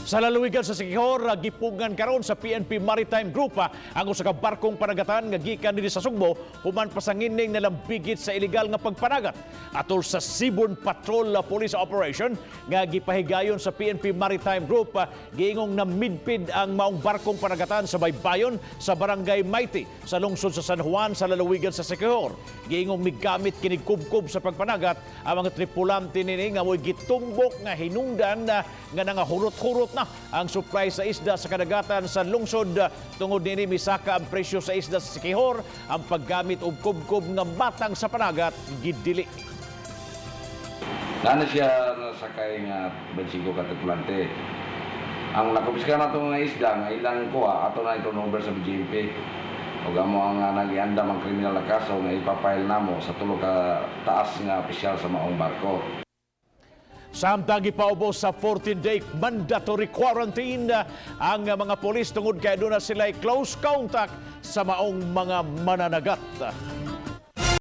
Sa lalawigan sa Siquijor, gipungan karon sa PNP Maritime Group ang usa ka barkong panagatan nga gikan dinhi sa Sugbo human pasangining nalambigit sa ilegal nga pagpanagat. Atol sa Seabourn Patrol Police Operation nga gipahigayon sa PNP Maritime Group, giingong na midpid ang maong barkong panagatan sa baybayon sa Barangay Mayti sa lungsod sa San Juan sa lalawigan sa Siquijor. Giingong migamit kinig kubkob sa pagpanagat ang mga tripulante nini nga mo'y gitumbok nga hinungdan nga nangahurot-hurot na ang supply sa isda sa kadagatan sa lungsod. Tungod nini misaka ang presyo sa isda sa Siquijor, ang paggamit og kubkob nga batang sa panagat gidili. Nana siya nasakay nga 25 ka tripulante. Ang nakubiska na itong isda nga ilang kuha ato na itong over sa BJP. O gamo ang nagiandam ang kriminal na kaso nga ipapile namo sa tulo ka taas nga opisyal sa maong barko. Samtang ipaubos sa 14-day mandatory quarantine ang mga polis tungod kay doon na sila'y close contact sa maong mga mananagat.